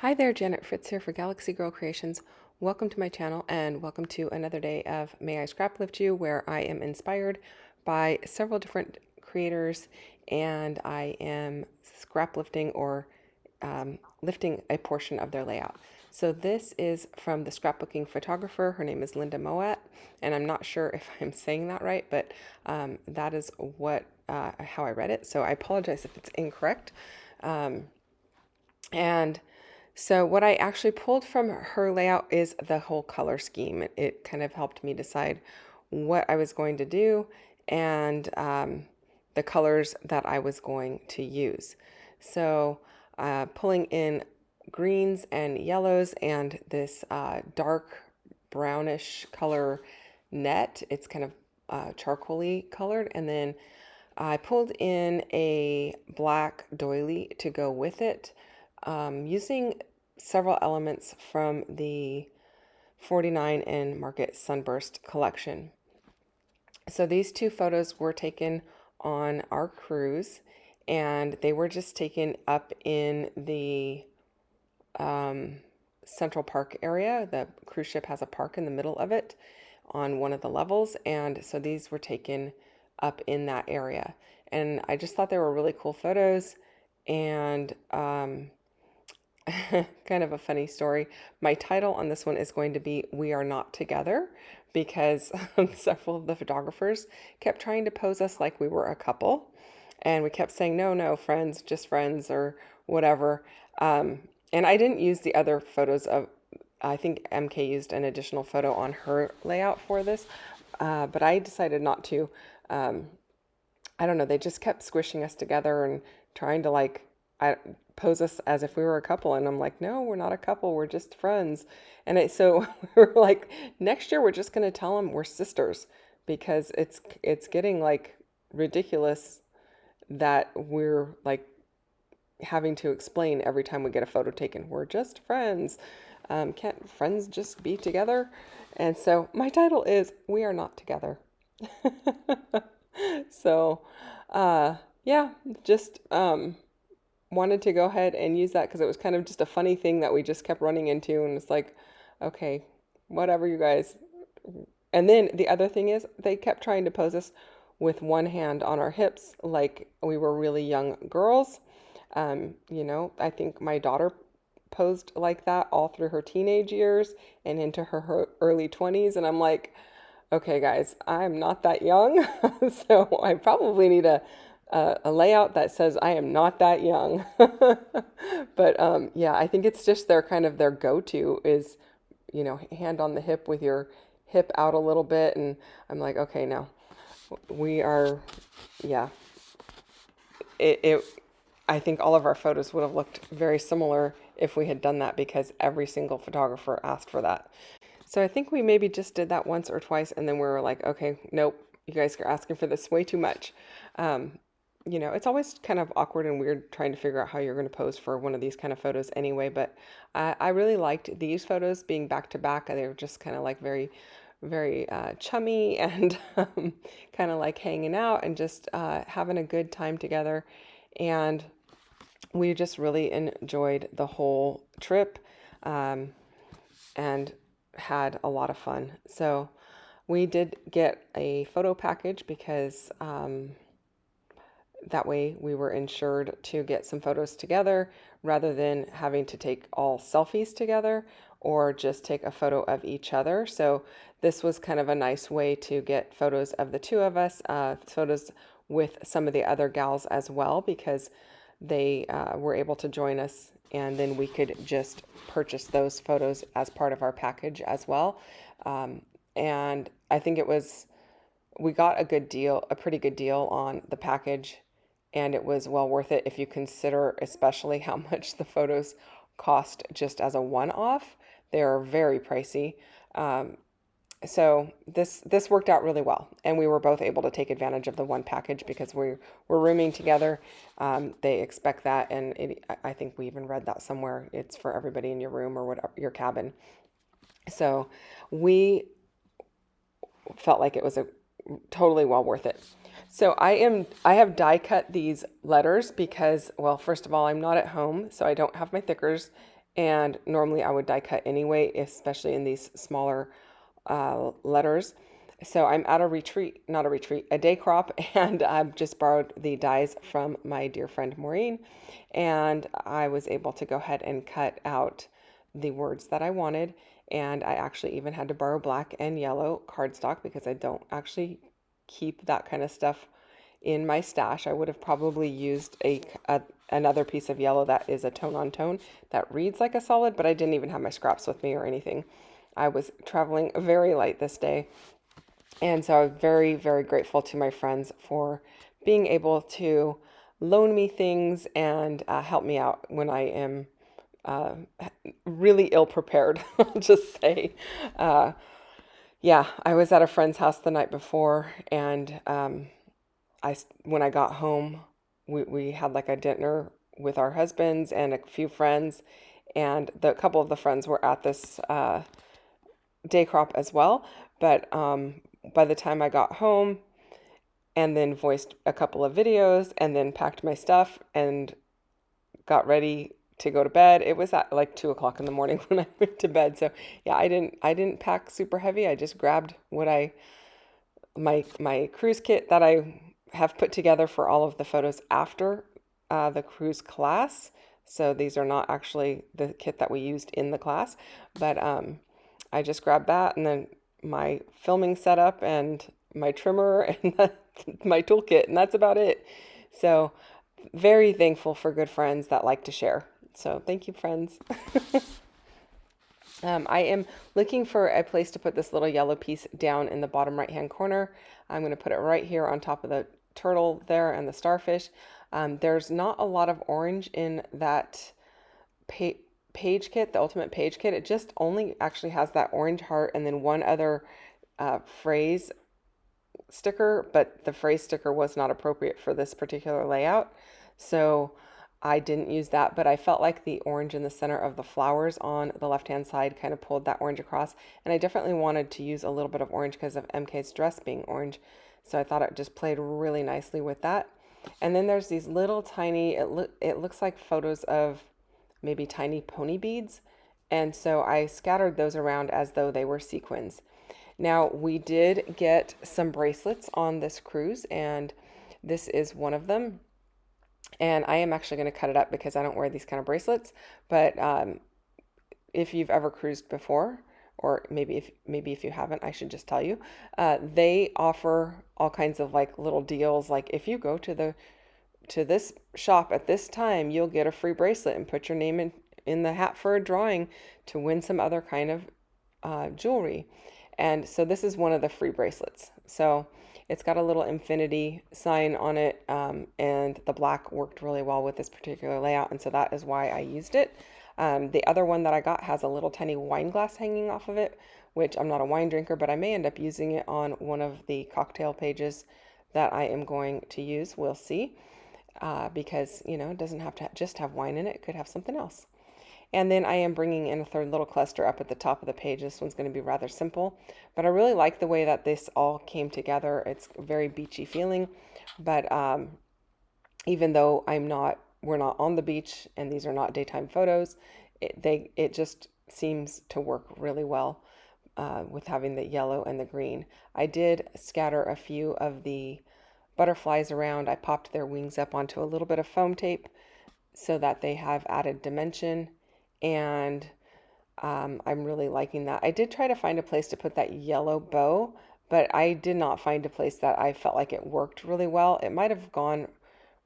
Hi there, Janet Fritz here for Galaxy Girl Creations. Welcome to my channel and welcome to another day of May I Scraplift You, where I am inspired by several different creators and I am scraplifting or lifting a portion of their layout. So this is from the scrapbooking photographer. Her name is Linda Moat, and I'm not sure if I'm saying that right, but that is how I read it. So I apologize if it's incorrect. And so what I actually pulled from her layout is the whole color scheme. It kind of helped me decide what I was going to do and the colors that I was going to use. So pulling in greens and yellows and this dark brownish color net. It's kind of charcoaly colored. And then I pulled in a black doily to go with it, using several elements from the 49 and Market Sunburst collection. So these two photos were taken on our cruise, and they were just taken up in the Central Park area. The cruise ship has a park in the middle of it on one of the levels, and so these were taken up in that area. And I just thought they were really cool photos, and kind of a funny story. My title on this one is going to be We Are Not Together, because several of the photographers kept trying to pose us like we were a couple. And we kept saying, no, no, friends, just friends or whatever. And I didn't use the other photos of, I think MK used an additional photo on her layout for this, but I decided not to. I don't know, they just kept squishing us together and trying to pose us as if we were a couple. And I'm like, no, we're not a couple, we're just friends. And so we were like, next year we're just going to tell them we're sisters, because it's getting like ridiculous that we're like having to explain every time we get a photo taken. We're just friends. Can't friends just be together? And so my title is We Are Not Together. So, yeah, just wanted to go ahead and use that because it was kind of just a funny thing that we just kept running into, and it's like, okay, whatever, you guys. And then the other thing is they kept trying to pose us with one hand on our hips like we were really young girls. I think my daughter posed like that all through her teenage years and into her early 20s, and I'm like, okay, guys, I'm not that young, so I probably need a layout that says I am not that young. But yeah, I think it's just their go-to is, hand on the hip with your hip out a little bit, and I'm like, okay, now we are, yeah. It I think all of our photos would have looked very similar if we had done that, because every single photographer asked for that. So I think we maybe just did that once or twice, and then we were like, okay, nope, you guys are asking for this way too much. It's always kind of awkward and weird trying to figure out how you're going to pose for one of these kind of photos anyway, but I really liked these photos being back to back. They were just kind of like very, very chummy and kind of like hanging out and just having a good time together. And we just really enjoyed the whole trip. And had a lot of fun. So we did get a photo package because that way we were insured to get some photos together rather than having to take all selfies together or just take a photo of each other. So this was kind of a nice way to get photos of the two of us, photos with some of the other gals as well, because they were able to join us, and then we could just purchase those photos as part of our package as well. And I think we got a good deal, a pretty good deal on the package, and it was well worth it if you consider especially how much the photos cost just as a one-off. They're very pricey. So this worked out really well, and we were both able to take advantage of the one package because we're rooming together. They expect that, and I think we even read that somewhere. It's for everybody in your room or whatever, your cabin. So we felt like it was a totally well worth it. So I have die cut these letters because, well, first of all, I'm not at home, so I don't have my thickers, And normally I would die cut anyway, especially in these smaller letters. So I'm at a retreat, not a retreat, a day crop, and I've just borrowed the dies from my dear friend Maureen, and I was able to go ahead and cut out the words that I wanted. And I actually even had to borrow black and yellow cardstock because I don't actually keep that kind of stuff in my stash. I would have probably used another piece of yellow that is a tone on tone that reads like a solid, but I didn't even have my scraps with me or anything. I was traveling very light this day. And so I'm very, very grateful to my friends for being able to loan me things and help me out when I am uh, really ill prepared, I'll just say. Uh, yeah, I was at a friend's house the night before, and when I got home, we had like a dinner with our husbands and a few friends, and the couple of the friends were at this day crop as well. But by the time I got home and then voiced a couple of videos and then packed my stuff and got ready to go to bed, it was at like 2 o'clock in the morning when I went to bed. So yeah, I didn't pack super heavy. I just grabbed my cruise kit that I have put together for all of the photos after the cruise class. So these are not actually the kit that we used in the class, but I just grabbed that, and then my filming setup and my trimmer and my toolkit, and that's about it. So very thankful for good friends that like to share. So thank you, friends. I am looking for a place to put this little yellow piece down in the bottom right hand corner. I'm going to put it right here on top of the turtle there and the starfish. There's not a lot of orange in that page kit, the ultimate page kit. It just only actually has that orange heart and then one other phrase sticker, but the phrase sticker was not appropriate for this particular layout. So I didn't use that, but I felt like the orange in the center of the flowers on the left-hand side kind of pulled that orange across. And I definitely wanted to use a little bit of orange because of MK's dress being orange. So I thought it just played really nicely with that. And then there's these little tiny, it looks like photos of maybe tiny pony beads. And so I scattered those around as though they were sequins. Now, we did get some bracelets on this cruise, and this is one of them. And I am actually going to cut it up because I don't wear these kind of bracelets. But if you've ever cruised before, or maybe if you haven't, I should just tell you, they offer all kinds of like little deals. Like if you go to this shop at this time, you'll get a free bracelet and put your name in the hat for a drawing to win some other kind of jewelry. And so this is one of the free bracelets. So it's got a little infinity sign on it, and the black worked really well with this particular layout, and so that is why I used it. The other one that I got has a little tiny wine glass hanging off of it, which I'm not a wine drinker, but I may end up using it on one of the cocktail pages that I am going to use. We'll see, because, it doesn't have to just have wine in it. It could have something else. And then I am bringing in a third little cluster up at the top of the page. This one's going to be rather simple, but I really like the way that this all came together. It's a very beachy feeling, but even though we're not on the beach and these are not daytime photos, it just seems to work really well with having the yellow and the green. I did scatter a few of the butterflies around. I popped their wings up onto a little bit of foam tape so that they have added dimension. And I'm really liking that. I did try to find a place to put that yellow bow, but I did not find a place that I felt like it worked really well. It might have gone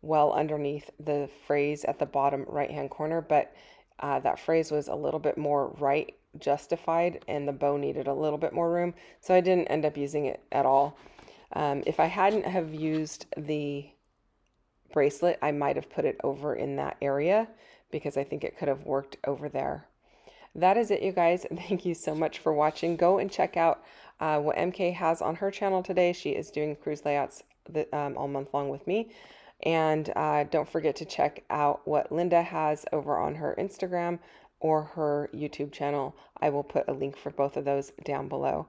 well underneath the phrase at the bottom right-hand corner, but that phrase was a little bit more right justified, and the bow needed a little bit more room, so I didn't end up using it at all. If I hadn't have used the bracelet, I might have put it over in that area, because I think it could have worked over there. That is it, you guys. Thank you so much for watching. Go and check out what MK has on her channel today. She is doing cruise layouts all month long with me. And don't forget to check out what Linda has over on her Instagram or her YouTube channel. I will put a link for both of those down below.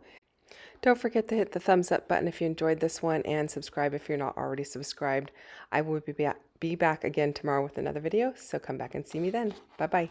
Don't forget to hit the thumbs up button if you enjoyed this one, and subscribe if you're not already subscribed. I will be back again tomorrow with another video, so come back and see me then. Bye-bye.